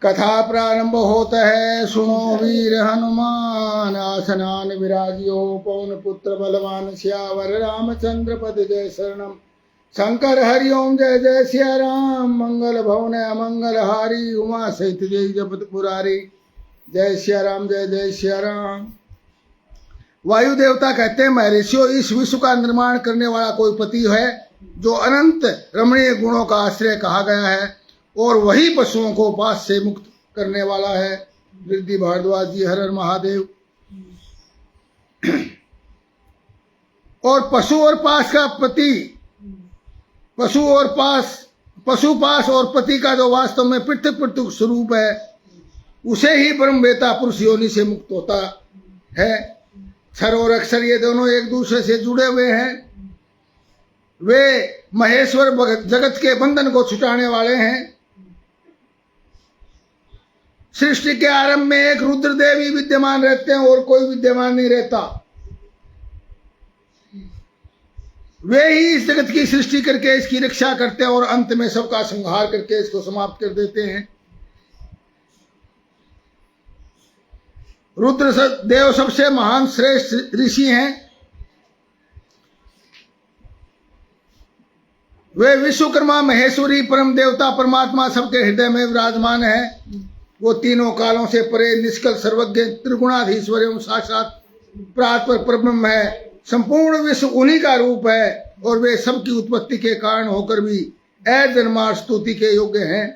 कथा प्रारंभ होता है। सुनो वीर हनुमान आसनान विराजियो, पवन पुत्र बलवान सियावर रामचंद्र पद जय शरणम। शंकर हरिओम जय जय सिया राम, मंगल भवन अमंगल हारी, उमा सहित देवी जपत पुरारी। जय सिया राम जय जय सिया राम। वायु देवता कहते हैं, महर्षियों, इस विश्व का निर्माण करने वाला कोई पति है जो अनंत रमणीय गुणों का आश्रय कहा गया है, और वही पशुओं को पास से मुक्त करने वाला है। वृद्धि भारद्वाज जी हर हर महादेव। और पशु और पास का पति, पशु पास और पति का जो वास्तव में पृथक पृथक स्वरूप है, उसे ही ब्रह्मवेता पुरुष योनि से मुक्त होता है। क्षर और अक्षर ये दोनों एक दूसरे से जुड़े हुए हैं। वे महेश्वर जगत के बंधन को छुटाने वाले हैं। सृष्टि के आरंभ में एक रुद्र देवी विद्यमान रहते हैं और कोई विद्यमान नहीं रहता। वे ही इस जगत की सृष्टि करके इसकी रक्षा करते हैं और अंत में सबका संहार करके इसको समाप्त कर देते हैं। रुद्र देव सबसे महान श्रेष्ठ ऋषि हैं। वे विश्वकर्मा, महेश्वरी, परम देवता परमात्मा सबके हृदय में विराजमान है। वो तीनों कालों से परे निष्कल सर्वज्ञ त्रिगुणाधीश्वर एवं साक्षात परात्पर परब्रह्म है। संपूर्ण विश्व उन्हीं का रूप है और वे सबकी उत्पत्ति के कारण होकर भी अजन्मार स्तुति के योग्य हैं।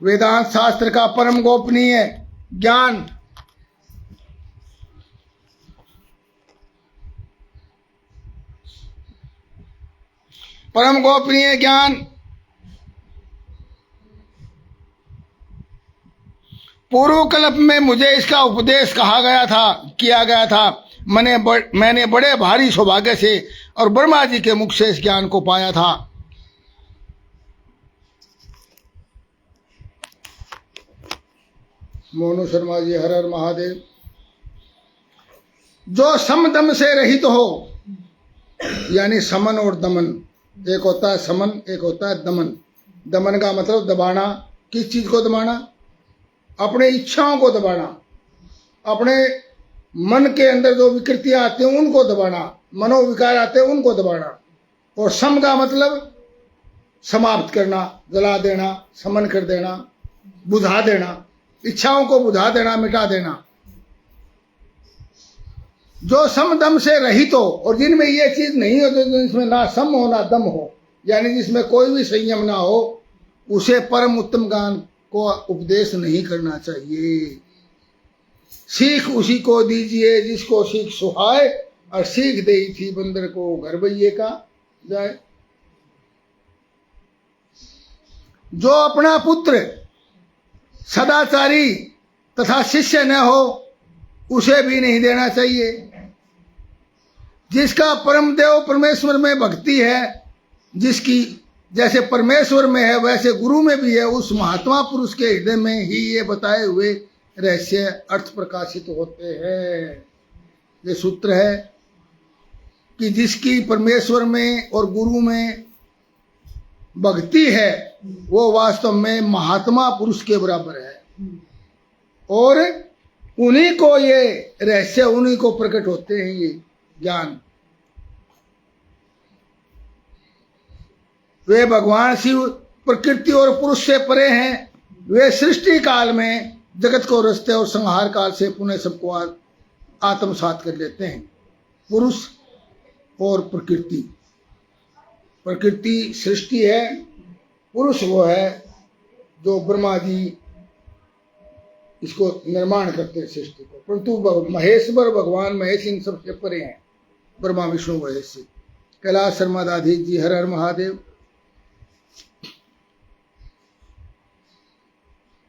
वेदांत शास्त्र का परम गोपनीय ज्ञान पूर्व कल्प में मुझे इसका उपदेश किया गया था। मैंने बड़े भारी सौभाग्य से और ब्रह्मा जी के मुख से इस ज्ञान को पाया था। मोनू शर्मा जी हर हर महादेव। जो सम दम से रहित हो, यानी समन और दमन, एक होता है समन, एक होता है दमन। दमन का मतलब दबाना। किस चीज को दबाना? अपने इच्छाओं को दबाना, अपने मन के अंदर जो विकृतियां आती हैं उनको दबाना, मनोविकार आते हैं उनको दबाना। और सम का मतलब समाप्त करना, जला देना, समन कर देना, बुझा देना, इच्छाओं को बुझा देना, मिटा देना। जो सम दम से रहित हो, और जिनमें ये चीज नहीं हो, जिसमें ना सम हो ना दम हो, यानी जिसमें कोई भी संयम ना हो, उसे परम उत्तम ज्ञान को उपदेश नहीं करना चाहिए। सीख उसी को दीजिए जिसको सीख सुहाए, और सीख दे थी बंदर को घर बैये का जाए। जो अपना पुत्र सदाचारी तथा शिष्य न हो, उसे भी नहीं देना चाहिए। जिसका परम देव परमेश्वर में भक्ति है, जिसकी जैसे परमेश्वर में है वैसे गुरु में भी है, उस महात्मा पुरुष के हृदय में ही ये बताए हुए रहस्य अर्थ प्रकाशित होते हैं। ये सूत्र है कि जिसकी परमेश्वर में और गुरु में भक्ति है, वो वास्तव में महात्मा पुरुष के बराबर है। और उन्हीं को ये रहस्य, उन्हीं को प्रकट होते हैं ये ज्ञान। वे भगवान शिव प्रकृति और पुरुष से परे हैं। वे सृष्टि काल में जगत को रचते और संहार काल से पुनः सबको आत्मसात कर लेते हैं। पुरुष और प्रकृति, प्रकृति सृष्टि है, पुरुष वो है जो ब्रह्मा जी इसको निर्माण करते हैं सृष्टि को। परंतु महेश्वर भगवान महेश इन सबसे परे हैं, ब्रह्मा विष्णु महेश से। कैलाश शर्मा दाधीश जी हर हर महादेव।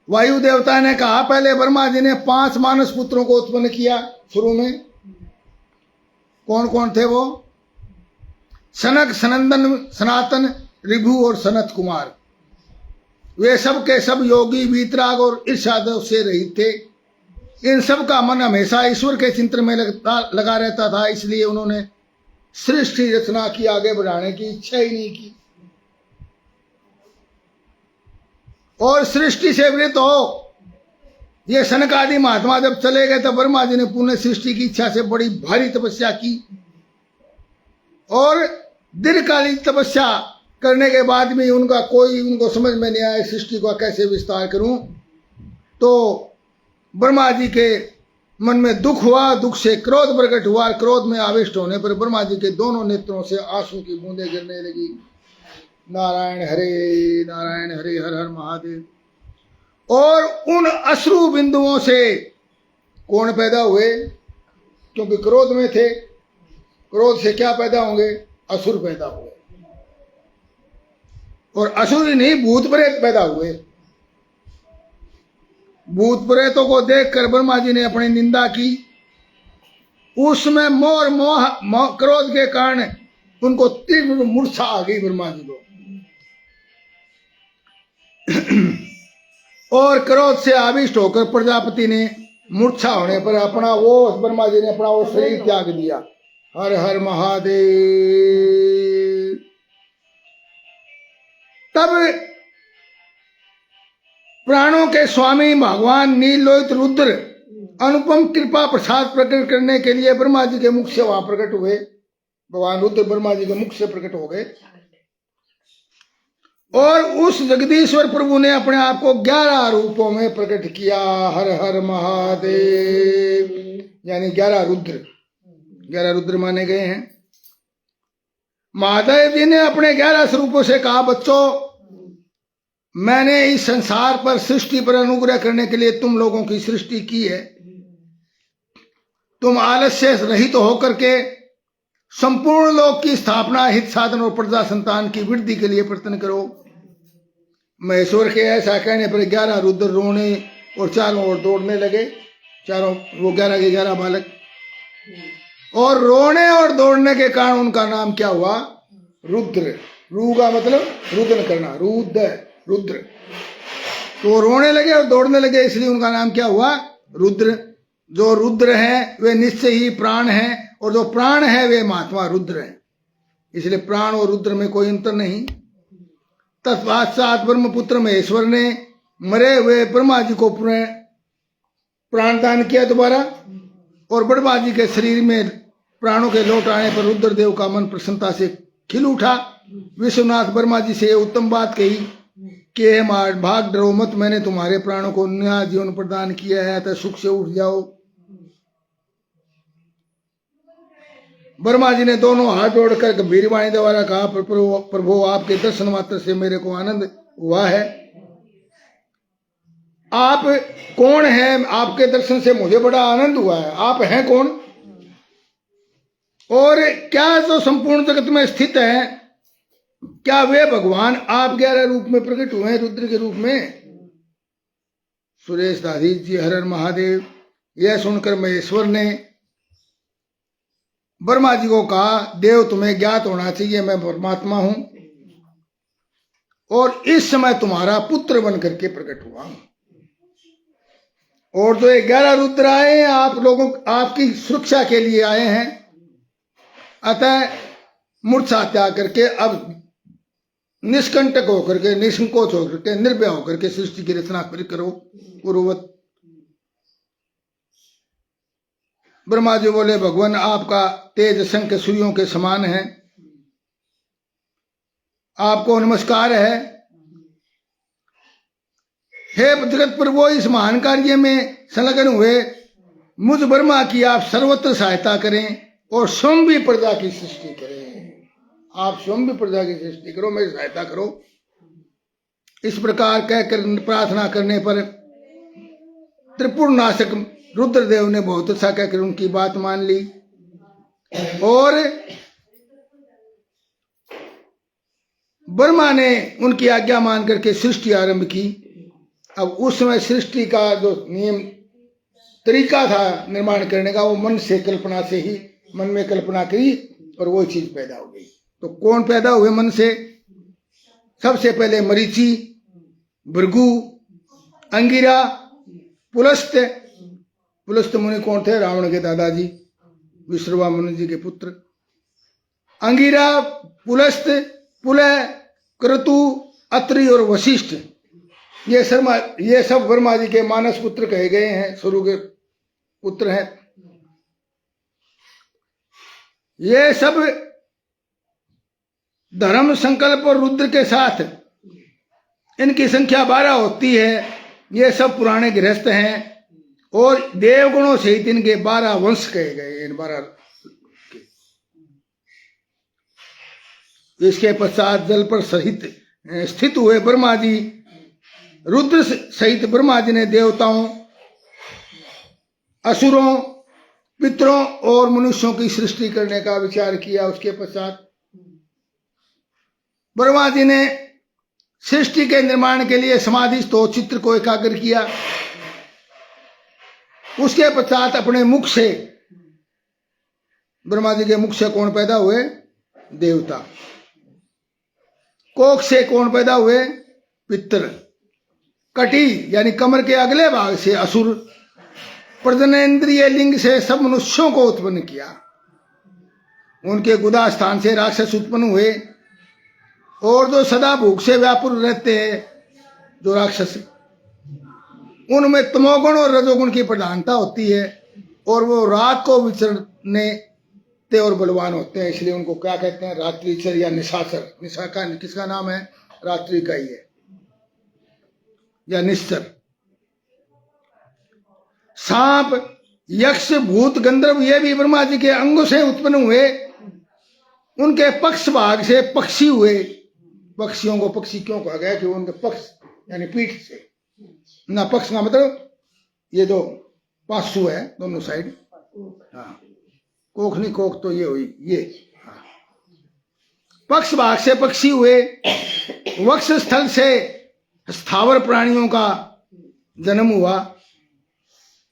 वायु देवता ने कहा, पहले ब्रह्मा जी ने 5 मानस पुत्रों को उत्पन्न किया। शुरू में कौन कौन थे वो? सनक, सनंदन, सनातन, ऋभु और सनत कुमार। वे सब के सब योगी, वीतराग और ईर्ष्या से रहित थे। इन सब का मन हमेशा ईश्वर के चिंतन में लगा रहता था, इसलिए उन्होंने सृष्टि रचना की आगे बढ़ाने की इच्छा ही नहीं की। और सृष्टि से वृत हो। ये सनक आदि महात्मा जब चले गए तब ब्रह्मा जी ने पुनः सृष्टि की इच्छा से बड़ी भारी तपस्या की और दीर्घकालीन तपस्या करने के बाद भी उनको समझ में नहीं आया सृष्टि को कैसे विस्तार करूं। तो ब्रह्मा जी के मन में दुख हुआ, दुख से क्रोध प्रकट हुआ। क्रोध में आविष्ट होने पर ब्रह्मा जी के दोनों नेत्रों से आंसू की बूंदें गिरने लगी। नारायण हरे हर हर महादेव। और उन अश्रु बिंदुओं से कौन पैदा हुए? क्योंकि क्रोध में थे, क्रोध से क्या पैदा होंगे? असुर पैदा हुए। और असुर ही नहीं, भूत प्रेत पैदा हुए। भूत प्रेतों को देखकर ब्रह्मा जी ने अपनी निंदा की। उसमें मोह क्रोध के कारण उनको तीव्र मूर्छा आ गई ब्रह्मा जी को। और क्रोध से आविष्ट होकर प्रजापति ने मूर्छा होने पर ब्रह्मा जी ने अपना वो शरीर त्याग दिया। हर हर महादेव। तब प्राणों के स्वामी भगवान नीलोहित रुद्र अनुपम कृपा प्रसाद प्रकट करने के लिए ब्रह्मा जी के मुख से वहां प्रकट हुए। भगवान रुद्र ब्रह्मा जी के मुख से प्रकट हो गए और उस जगदीश्वर प्रभु ने अपने आप को 11 रूपों में प्रकट किया। हर हर महादेव। यानी 11 रुद्र माने गए हैं। महादेव जी ने अपने 11 स्वरूपों से कहा, बच्चों मैंने इस संसार पर सृष्टि पर अनुग्रह करने के लिए तुम लोगों की सृष्टि की है। तुम आलस्य रहित होकर के संपूर्ण लोक की स्थापना, हित साधन और प्रजा संतान की वृद्धि के लिए प्रयत्न करो। महेश्वर के ऐसा कहने पर 11 रुद्र रोने और चारों ओर दौड़ने लगे। चारों वो 11 के 11 बालक। और रोने और दौड़ने के कारण उनका नाम क्या हुआ? रुद्र। रू का मतलब रुदन करना, रुद्र। तो रोने लगे और दौड़ने लगे, इसलिए उनका नाम क्या हुआ? रुद्र। जो रुद्र हैं वे निश्चय ही प्राण हैं और जो प्राण है वे महात्मा रुद्र हैं। इसलिए प्राण और रुद्र में कोई अंतर नहीं। तत्पश्चात ब्रह्मपुत्र महेश्वर ने मरे हुए ब्रह्मा जी को प्राण दान किया दोबारा। और ब्रह्मा जी के शरीर में प्राणों के लौट आने पर रुद्रदेव का मन प्रसन्नता से खिल उठा। विश्वनाथ ब्रह्मा जी से उत्तम बात कही कि हे भाग डरो मत, मैंने तुम्हारे प्राणों को नया जीवन प्रदान किया है, तो सुख से उठ जाओ। ब्रह्मा जी ने दोनों हाथ जोड़कर गंभीर वाणी द्वारा कहा, प्रभु आपके दर्शन मात्र से मेरे को आनंद हुआ है। आप कौन हैं? आपके दर्शन से मुझे बड़ा आनंद हुआ है। आप हैं कौन? और क्या जो संपूर्ण जगत में स्थित है, क्या वे भगवान आप 11 रूप में प्रकट हुए हैं, रुद्र के रूप में? सुरेश दाधी जी हर हर महादेव। यह सुनकर महेश्वर ने ब्रह्मा जी को कहा, देव तुम्हें ज्ञात होना चाहिए मैं परमात्मा हूं और इस समय तुम्हारा पुत्र बन करके प्रकट हुआ हूं। और जो 11 रुद्र आए हैं आपकी सुरक्षा के लिए आए हैं। अतः मूर्छा त्याग करके अब निष्कंटक होकर के, निसंकोच होकर के, निर्भय होकर के सृष्टि की रचना करो पूर्ववत। ब्रह्मा जी बोले, भगवान आपका तेज शंख सूर्यों के समान है, आपको नमस्कार है। हे जगत प्रभु, इस महान कार्य में संलग्न हुए मुझ ब्रह्मा की आप सर्वत्र सहायता करें और स्वयं भी प्रजा की सृष्टि करें। आप स्वयं भी प्रजा की सृष्टि करो, मेरी सहायता करो। इस प्रकार कहकर प्रार्थना करने पर त्रिपुर नाशक रुद्रदेव ने बहुत अच्छा कहकर उनकी बात मान ली और ब्रह्मा ने उनकी आज्ञा मान करके सृष्टि आरंभ की। अब उस समय सृष्टि का जो नियम तरीका था निर्माण करने का, वो मन से कल्पना से ही मन में कल्पना की और वो चीज पैदा हो गई। तो कौन पैदा हुए मन से? सबसे पहले मरीचि, भृगु, अंगिरा, पुलस्त मुनि कौन थे? रावण के दादाजी, विश्रवा मुनि जी के पुत्र। अंगिरा, पुलस्त, पुलह, क्रतु, अत्रि और वशिष्ठ, ये सब ब्रह्मा जी के मानस पुत्र कहे गए हैं, शुरू के पुत्र हैं। ये सब धर्म संकल्प और रुद्र के साथ इनकी संख्या 12 होती है। ये सब पुराने गृहस्थ हैं और देवगुणों सहित इनके 12 वंश कहे गए। इन 12 इसके पश्चात जल पर सहित स्थित हुए ब्रह्मा जी, रुद्र सहित ब्रह्मा जी ने देवताओं, असुरों, पितरों और मनुष्यों की सृष्टि करने का विचार किया। उसके पश्चात ब्रह्मा जी ने सृष्टि के निर्माण के लिए समाधिस्थ चित्र को एकाग्र किया। उसके पश्चात अपने मुख से, ब्रह्मा जी के मुख से कौन पैदा हुए? देवता। कोख से कौन पैदा हुए? पितर। कटी यानी कमर के अगले भाग से असुर। प्रजनेन्द्रिय लिंग से सब मनुष्यों को उत्पन्न किया। उनके गुदा स्थान से राक्षस उत्पन्न हुए और जो सदा भूख से व्याकुल रहते हैं, जो राक्षस, उनमें तमोगुण और रजोगुण की प्रधानता होती है और वो रात को विचरने ते और बलवान होते हैं। इसलिए उनको क्या कहते हैं? रात्रिचर या निशाचर। निशा का किसका नाम है? रात्रि का ही है, या निश्चर। सांप, यक्ष, भूत, गंधर्व ये भी ब्रह्मा जी के अंगों से उत्पन्न हुए। उनके पक्ष भाग से पक्षी हुए। पक्षियों को पक्षी क्यों कहा गया? कि उनके पक्ष यानी पीठ से ना, पक्ष का मतलब ये जो पांसू है दोनों साइड। हाँ, कोख नहीं, कोख तो ये हुई, ये। हाँ, पक्ष भाग से पक्षी हुए। वक्ष स्थल से स्थावर प्राणियों का जन्म हुआ।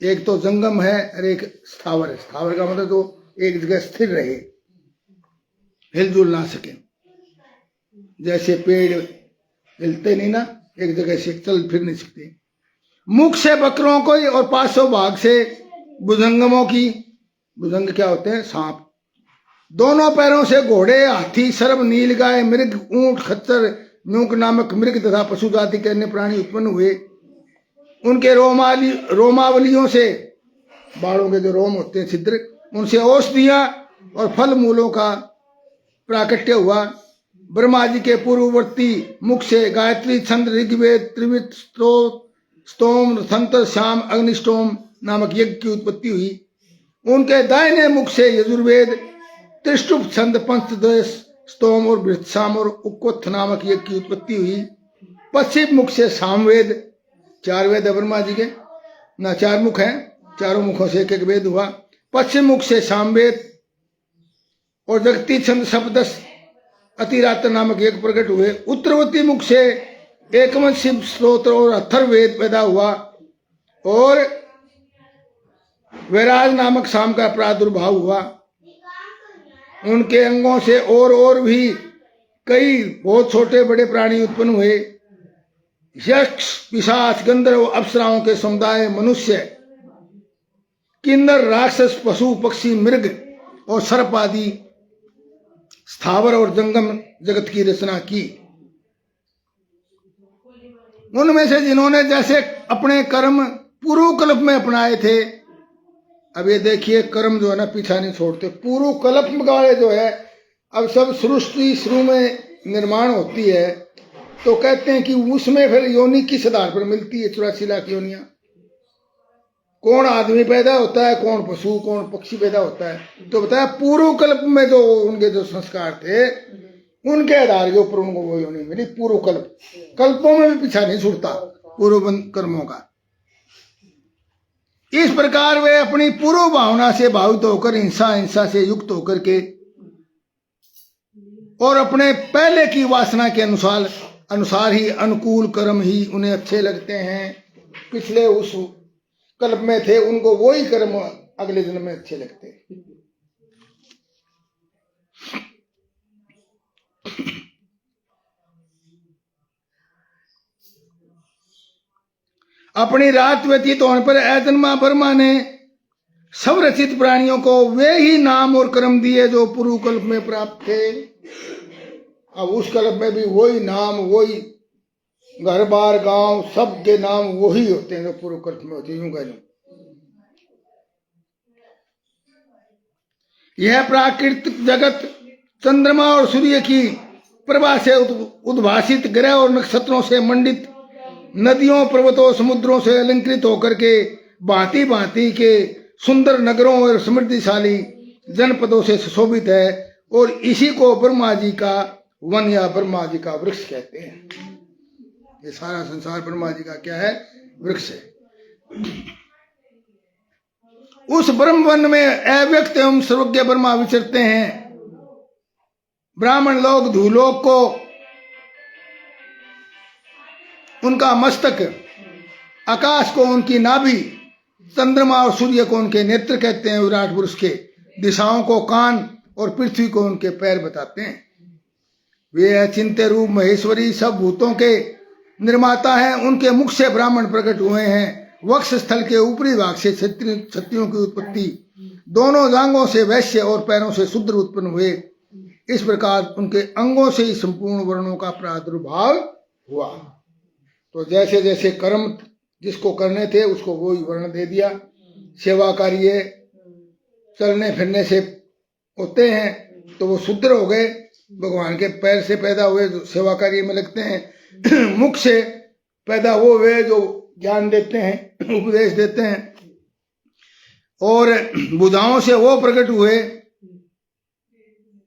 एक तो जंगम है और एक स्थावर है। स्थावर का मतलब तो एक जगह स्थिर रहे, हिलजुल ना सके। जैसे पेड़ हिलते नहीं ना, एक जगह से चल फिर नहीं सकते। मुख से बकरों को और पांचों भाग से भुजंगमों की। भुजंग क्या होते हैं? सांप। दोनों पैरों से घोड़े, हाथी, सर्प, नीलगाय, मृग, ऊंट, खच्चर, न्यूक नामक मृग तथा पशु जाति के अन्य प्राणी उत्पन्न हुए। उनके रोमावलियों से, बालों के जो रोम होते हैं छिद्र, उनसे औषधियां और फल मूलों का प्राकट्य हुआ। ब्रह्मा जी के पूर्ववर्ती मुख से गायत्री, छंद, ऋग्वेद, त्रिविध, स्तोम, तंत्र, श्याम, अग्निष्टोम नामक यज्ञ की उत्पत्ति हुई। उनके दाहिने मुख से यजुर्वेद, त्रिष्टुप, छंद, पंचदश, स्तोम और वृत्साम और उक्कोत्थ नामक यज्ञ की उत्पत्ति हुई। पश्चिम मुख से सामवेद, 4 वेद ब्रह्मा जी के ना, 4 मुख हैं, चारों मुखों से एक एक वेद हुआ। पश्चिम मुख से सामवेद और जगती, छंद, सप्तदश, अतिरात्र नामक एक प्रकट हुए। उत्तरवर्ती मुख से एकमत, शिव स्त्रोत्र और अथर्ववेद पैदा हुआ और वैराज नामक शाम का प्रादुर्भाव हुआ। उनके अंगों से और भी कई बहुत छोटे बड़े प्राणी उत्पन्न हुए। यक्ष, पिशाच, गंधर्व, अप्सराओं के समुदाय, मनुष्य, किन्नर, राक्षस, पशु, पक्षी, मृग और सर्प आदि स्थावर और जंगम जगत की रचना की। उनमें से जिन्होंने जैसे अपने कर्म पूर्व कल्प में अपनाए थे, अब ये देखिए कर्म जो है ना पीछा नहीं छोड़ते। पूर्व कल्प वाले जो है, अब सब सृष्टि शुरू में निर्माण होती है तो कहते हैं कि उसमें फिर योनि किस आधार पर मिलती है? 84 लाख योनियां। कौन आदमी पैदा होता है, कौन पशु, कौन पक्षी पैदा होता है। तो बताया पूर्व कल्प में जो उनके जो संस्कार थे उनके आधार के ऊपर उनको वो योनि मिली। पूर्व कल्प, कल्पों में भी पीछा नहीं छूटता पूर्व कर्मों का। इस प्रकार वे अपनी पूर्व भावना से भावित होकर हिंसा से युक्त होकर के और अपने पहले की वासना के अनुसार ही अनुकूल कर्म ही उन्हें अच्छे लगते हैं। पिछले उस कल्प में थे, उनको वही कर्म अगले जन्म में अच्छे लगते हैं। अपनी रात व्यतीत होने पर अजन्मा ब्रह्मा ने सब रचित प्राणियों को वे ही नाम और कर्म दिए जो पूर्व कल्प में प्राप्त थे। अब उस कल्प में भी वही नाम, वही घर बार गांव सब के नाम वही होते हैं जो पूर्व कल्प में होते हैं, यूं कह लूं। यह प्राकृतिक जगत चंद्रमा और सूर्य की प्रभा से उद्भासित ग्रह और नक्षत्रों से मंडित, नदियों पर्वतों समुद्रों से अलंकृत होकर के भांति भांति के सुंदर नगरों और समृद्धिशाली जनपदों से सुशोभित है, और इसी को ब्रह्मा जी का वन या ब्रह्मा जी का वृक्ष कहते हैं। ये सारा संसार ब्रह्मा जी का क्या है? वृक्ष है। उस ब्रह्म वन में अव्यक्त एवं सर्वज्ञ ब्रह्मा विचरते हैं। ब्राह्मण लोग धूलोक को उनका मस्तक, आकाश को उनकी नाभि, चंद्रमा और सूर्य को उनके नेत्र कहते हैं, विराट पुरुष के, दिशाओं को कान और पृथ्वी को उनके पैर बताते हैं। वे अचिंत्य रूप महेश्वरी सब भूतों के निर्माता हैं। उनके मुख से ब्राह्मण प्रकट हुए हैं। वक्ष स्थल के ऊपरी भाग से क्षत्रियों की उत्पत्ति, दोनों जांघों से वैश्य और पैरों से शूद्र उत्पन्न हुए। इस प्रकार उनके अंगों से ही संपूर्ण वर्णों का प्रादुर्भाव हुआ। तो जैसे जैसे कर्म जिसको करने थे उसको वो ही वर्ण दे दिया। सेवा कार्य चलने फिरने से होते हैं तो वो शूद्र हो गए, भगवान के पैर से पैदा हुए जो सेवा कार्य में लगते हैं। मुख से पैदा वो हुए जो ज्ञान देते हैं, उपदेश देते हैं, और भुजाओं से वो प्रकट हुए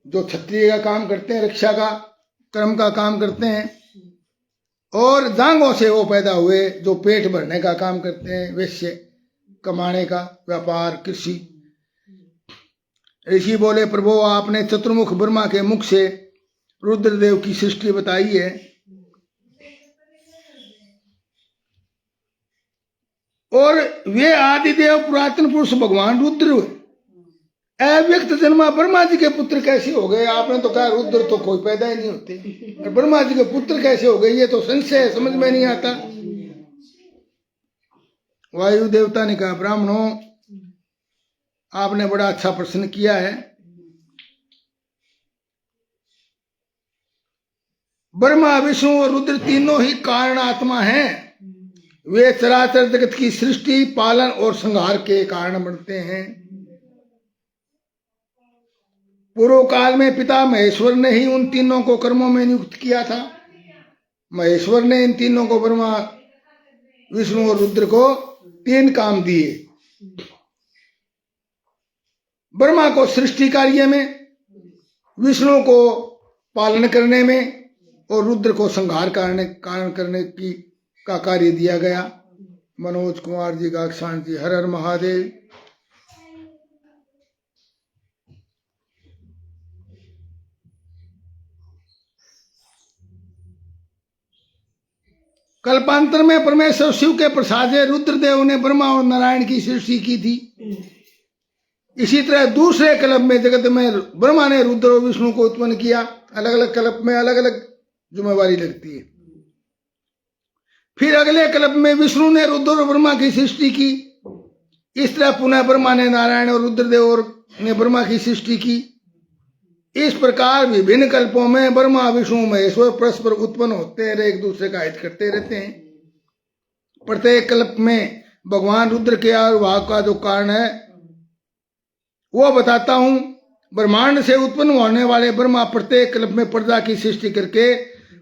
जो क्षत्रिय का काम करते हैं, रक्षा का कर्म का काम करते हैं, और जांघों से वो पैदा हुए जो पेट भरने का काम करते हैं, वैश्य कमाने का, व्यापार, कृषि। ऋषि बोले, प्रभु आपने चतुर्मुख ब्रह्मा के मुख से रुद्रदेव की सृष्टि बताई है। और वे आदिदेव पुरातन पुरुष भगवान रुद्र अव्यक्त जन्मा ब्रह्मा जी के पुत्र कैसे हो गए? आपने तो कहा रुद्र तो कोई पैदा ही नहीं होते, और ब्रह्मा जी के पुत्र कैसे हो गए? ये तो संशय है, समझ में नहीं आता। वायु देवता ने कहा, ब्राह्मणों आपने बड़ा अच्छा प्रश्न किया है। ब्रह्मा विष्णु और रुद्र तीनों ही कारण आत्मा हैं। वे चराचर जगत की सृष्टि, पालन और संहार के कारण बनते हैं। पूर्व काल में पिता महेश्वर ने ही उन तीनों को कर्मों में नियुक्त किया था। महेश्वर ने इन तीनों को, ब्रह्मा विष्णु और रुद्र को, 3 काम दिए। ब्रह्मा को सृष्टि कार्य में, विष्णु को पालन करने में, और रुद्र को संहार कारण करने की का कार्य दिया गया। मनोज कुमार जी का शांति। हर हर महादेव। कल्पांतर में परमेश्वर शिव के प्रसाद से रुद्रदेव ने ब्रह्मा और नारायण की सृष्टि की थी। इसी तरह दूसरे कल्प में जगत में ब्रह्मा ने रुद्र और विष्णु को उत्पन्न किया। अलग अलग कल्प में अलग अलग जिम्मेवारी लगती है। फिर अगले कल्प में विष्णु ने रुद्र और ब्रह्मा की सृष्टि की। इस तरह पुनः ब्रह्मा ने नारायण और रुद्रदेव और ने ब्रह्मा की सृष्टि की। इस प्रकार विभिन्न कल्पों में ब्रह्मा विष्णु महेश्वर परस्पर उत्पन्न होते हैं, एक दूसरे का हित करते रहते हैं। प्रत्येक कल्प में भगवान रुद्र के आविर्भाव का जो कारण है वो बताता हूं। ब्रह्मांड से उत्पन्न होने वाले ब्रह्मा प्रत्येक कल्प में प्रजा की सृष्टि करके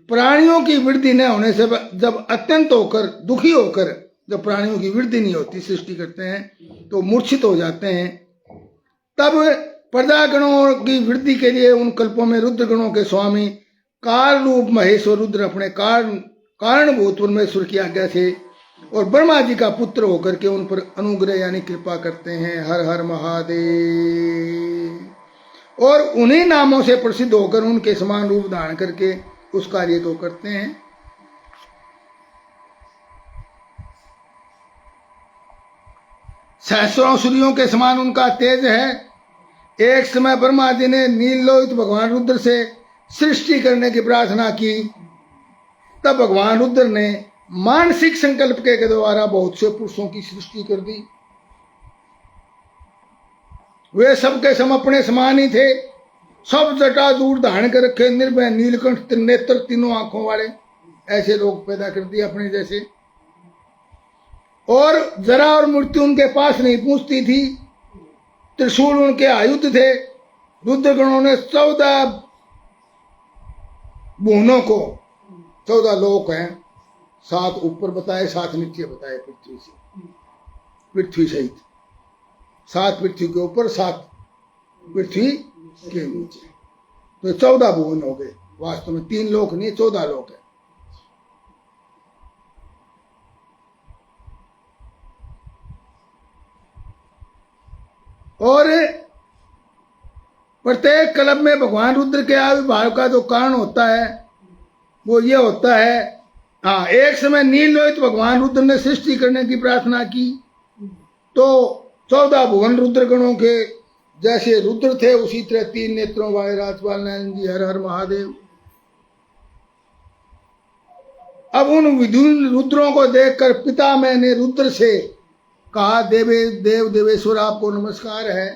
प्राणियों की वृद्धि न होने से जब अत्यंत होकर, दुखी होकर, जब प्राणियों की वृद्धि नहीं होती, सृष्टि करते हैं तो मूर्छित हो जाते हैं। तब प्रजागणों की वृद्धि के लिए उन कल्पों में रुद्र गणों के स्वामी काल रूप महेश्वर रुद्र अपने कारणभूत परमेश्वर की आज्ञा से और ब्रह्मा जी का पुत्र होकर के उन पर अनुग्रह यानी कृपा करते हैं। हर हर महादेव। और उन्हीं नामों से प्रसिद्ध होकर उनके समान रूप धारण करके उस कार्य को करते हैं। सहस्रों सूर्यों के समान उनका तेज है। एक समय ब्रह्मा जी ने नीललोहित भगवान रुद्र से सृष्टि करने की प्रार्थना की। तब भगवान रुद्र ने मानसिक संकल्प के द्वारा बहुत से पुरुषों की सृष्टि कर दी। वे सबके सम अपने समान ही थे। सब जटा दूर धारण कर रखे, निर्भय नीलकंठ नेत्र, तीनों आंखों वाले, ऐसे लोग पैदा कर दिए अपने जैसे। और जरा और मृत्यु उनके पास नहीं पहुंचती थी, त्रिशूल उनके आयुध थे। रुद्रगणों ने 14 भुवनों को, 14 लोक हैं, 7 ऊपर बताए, 7 नीचे बताए, पृथ्वी से, पृथ्वी सहित 7 पृथ्वी के ऊपर, 7 पृथ्वी के नीचे, तो 14 भुवन हो गए। वास्तव में 3 लोक नहीं, 14 लोक है। और प्रत्येक कल्प में भगवान रुद्र के आविर्भाव का जो कारण होता है वो ये होता है, हाँ, एक समय नील लोहित भगवान रुद्र ने सृष्टि करने की प्रार्थना की, तो 14 भुवन रुद्रगणों के जैसे रुद्र थे उसी तरह 3 नेत्रों वाले राजपाल नारायण जी हर हर महादेव। अब उन विधुन रुद्रों को देखकर पिता मैंने रुद्र से कहा, देव देवेश्वर आपको नमस्कार है।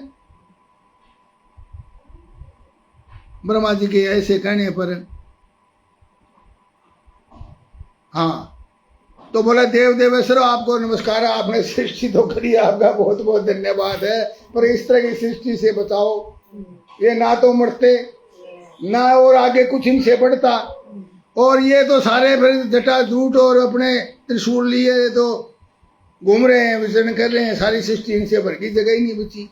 ब्रह्मा जी के ऐसे कहने पर हाँ, तो बोला देव देवेश्वर आपको नमस्कार, आपने सृष्टि तो करी, आपका बहुत बहुत धन्यवाद है, पर इस तरह की सृष्टि से बचाओ, ये ना तो मरते ना और आगे कुछ इनसे बढ़ता, और ये तो सारे फिर जटा झूठ और अपने त्रिशूल लिए तो घूम रहे हैं, विचरण कर रहे हैं, सारी सृष्टि इनसे भर की, जगह ही नहीं बची,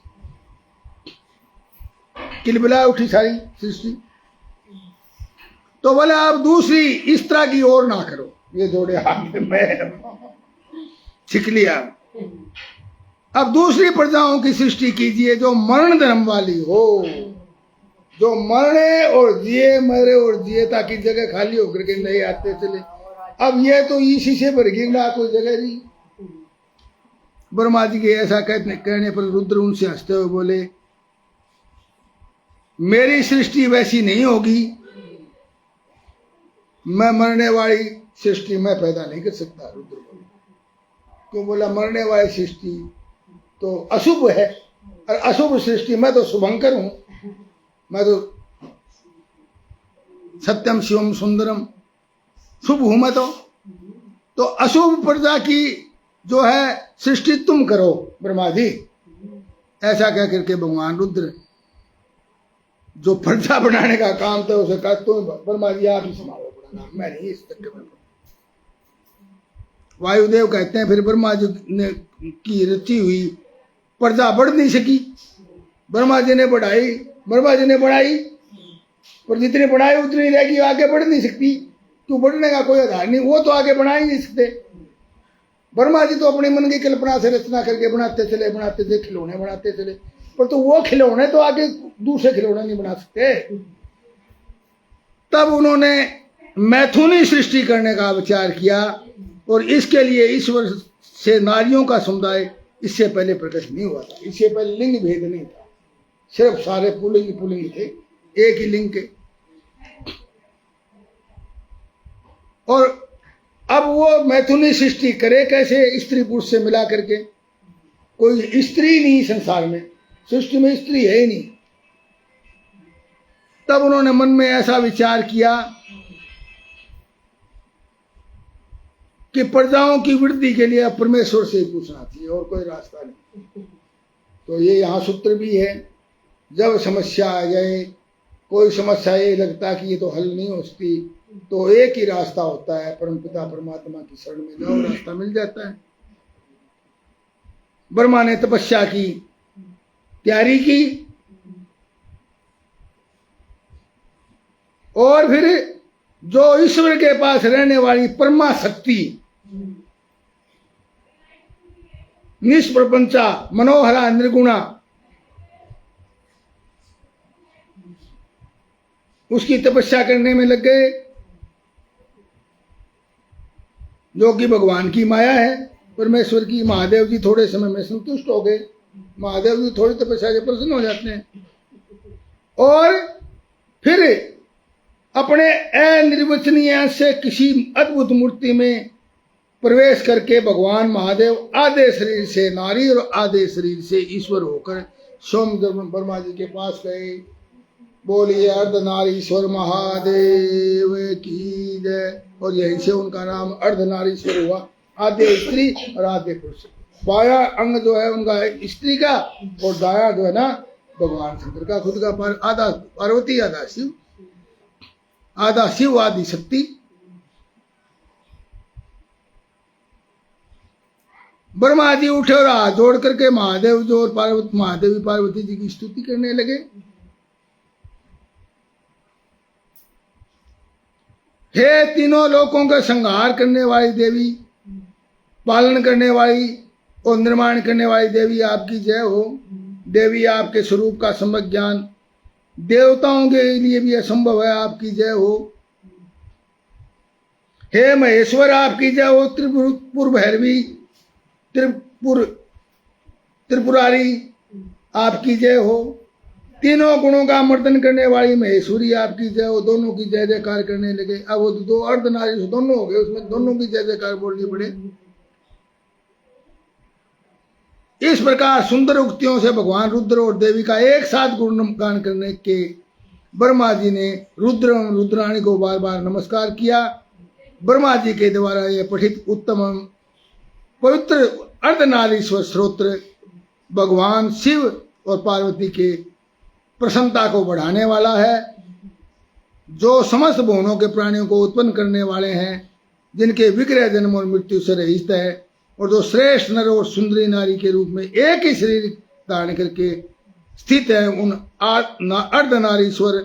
किलबिला उठी सारी सृष्टि। तो बोले आप दूसरी इस तरह की ओर ना करो, ये जोड़े हाथ में छिक लिया। अब दूसरी प्रजाओं की सृष्टि कीजिए जो मरण धर्म वाली हो, जो मरने और जिए, मरे और जिए, ताकि जगह खाली होकर के नहीं आते चले। अब ये तो इसी से भर गई ना, कोई जगह नहीं। ब्रह्मा जी के ऐसा कहने पर रुद्र उनसे हंसते हुए बोले, मेरी सृष्टि वैसी नहीं होगी, मैं मरने वाली सृष्टि मैं पैदा नहीं कर सकता। रुद्र बोले, क्यों? बोला मरने वाली सृष्टि तो अशुभ है, और अशुभ सृष्टि, मैं तो शुभंकर हूं, मैं तो सत्यम शिवम सुंदरम, शुभ हूं मैं तो अशुभ प्रजा की जो है सृष्टि तुम करो ब्रह्मा जी। ऐसा कह करके भगवान रुद्र जो प्रजा बनाने का काम था उसे कहा, तुम ब्रह्मा जी आप ही संभालो, मैं नहीं इस तक में। वायुदेव कहते हैं फिर ब्रह्मा जी ने की रची हुई प्रजा बढ़ नहीं सकी, ब्रह्मा जी ने बढ़ाई, पर जितनी बढ़ाई उतनी रहेगी, आगे बढ़ नहीं सकती, क्यों? बढ़ने का कोई आधार नहीं, वो तो आगे बढ़ा ही नहीं सकते। ब्रह्मा जी तो अपने मन की कल्पना से रचना करके बनाते चले, खिलौने बनाते चले, पर तो वो खिलौने तो आगे दूसरे खिलौने नहीं बना सकते। तब उन्होंने मैथुनी सृष्टि करने का विचार किया, और इसके लिए ईश्वर से नारियों का समुदाय इससे पहले प्रकट नहीं हुआ था। इससे पहले लिंग भेद नहीं था, सिर्फ सारे पुलिंग थे, एक ही लिंग के। और अब वो मैथुनी सृष्टि करे कैसे? स्त्री पुरुष से मिला करके। कोई स्त्री नहीं संसार में, सृष्टि में स्त्री है ही नहीं। तब उन्होंने मन में ऐसा विचार किया कि प्रजाओं की वृद्धि के लिए परमेश्वर से ही पूछना चाहिए, और कोई रास्ता नहीं। तो ये यहाँ सूत्र भी है, जब समस्या आ जाए, कोई समस्या ये लगता कि ये तो हल नहीं हो सकती, तो एक ही रास्ता होता है, परमपिता परमात्मा की शरण में जाओ, रास्ता मिल जाता है। ब्रह्मा ने तपस्या की, तैयारी की, और फिर जो ईश्वर के पास रहने वाली परमा शक्ति, निष्प्रपंचा मनोहरा निर्गुणा, उसकी तपस्या करने में लग गए, जो कि भगवान की माया है, परमेश्वर की। महादेव जी थोड़े समय में संतुष्ट हो गए, महादेव जी थोड़ी तपस्या से प्रसन्न हो जाते हैं, और फिर अपने अनिर्वचनीय से किसी अद्भुत मूर्ति में प्रवेश करके भगवान महादेव आधे शरीर से नारी और आधे शरीर से ईश्वर होकर सोम ब्रह्मा जी के पास गए, बोलिए अर्धनारीश्वर महादेव की जय। और यहीं से उनका नाम अर्धनारीश्वर हुआ, आधे स्त्री और आधे पुरुष। बाया अंग जो है उनका स्त्री का, और दाया जो है ना भगवान शंकर का खुद का। पर आधा पार्वती, आधा शिव, आधा शिव आदि शक्ति। ब्रह्मा जी उठे और हाथ जोड़ करके महादेव जो और पार्वती, महादेवी पार्वती जी की स्तुति करने लगे। हे तीनों लोकों का संहार करने वाली देवी, पालन करने वाली और निर्माण करने वाली देवी आपकी जय हो। देवी आपके स्वरूप का सम्यक ज्ञान देवताओं के लिए भी असंभव है, आपकी जय हो। हे महेश्वर आपकी जय हो। त्रिपुर भैरवी, त्रिपुरारी आपकी जय हो। तीनों गुणों का मर्दन करने वाली महेश्वरी आपकी जय हो। दोनों की जय जयकार करने लगे। अब वो दो अर्धनारी दोनों हो गए, उसमें दोनों की जय जयकार बोलनी पड़े। इस प्रकार सुंदर उक्तियों से भगवान रुद्र और देवी का एक साथ गुणगान करने के ब्रह्मा जी ने रुद्र एवं रुद्राणी को बार बार नमस्कार किया। ब्रह्मा जी के द्वारा यह पठित उत्तम पवित्र अर्धनारीश्वर स्तोत्र भगवान शिव और पार्वती के प्रसन्नता को बढ़ाने वाला है, जो समस्त भुवनों के प्राणियों को उत्पन्न करने वाले हैं, जिनके विग्रह जन्म और मृत्यु से रहित है, और जो श्रेष्ठ नर और सुंदरी नारी के रूप में एक ही शरीर धारण करके स्थित है। उन अर्धनारीश्वर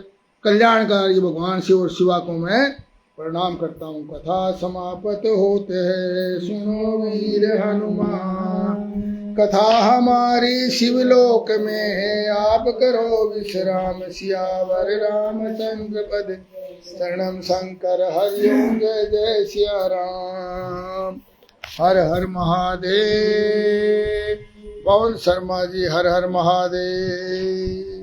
कल्याणकारी भगवान शिव और शिवा को मैं प्रणाम करता हूँ। कथा समाप्त होते है, सुनो वीर हनुमान। कथा हमारी शिवलोक में है, आप करो विश्राम। सियावर रामचंद्र पद शरणम शंकर हरिओम। जय जय सिया राम। हर हर महादेव। पवन शर्मा जी हर हर महादेव।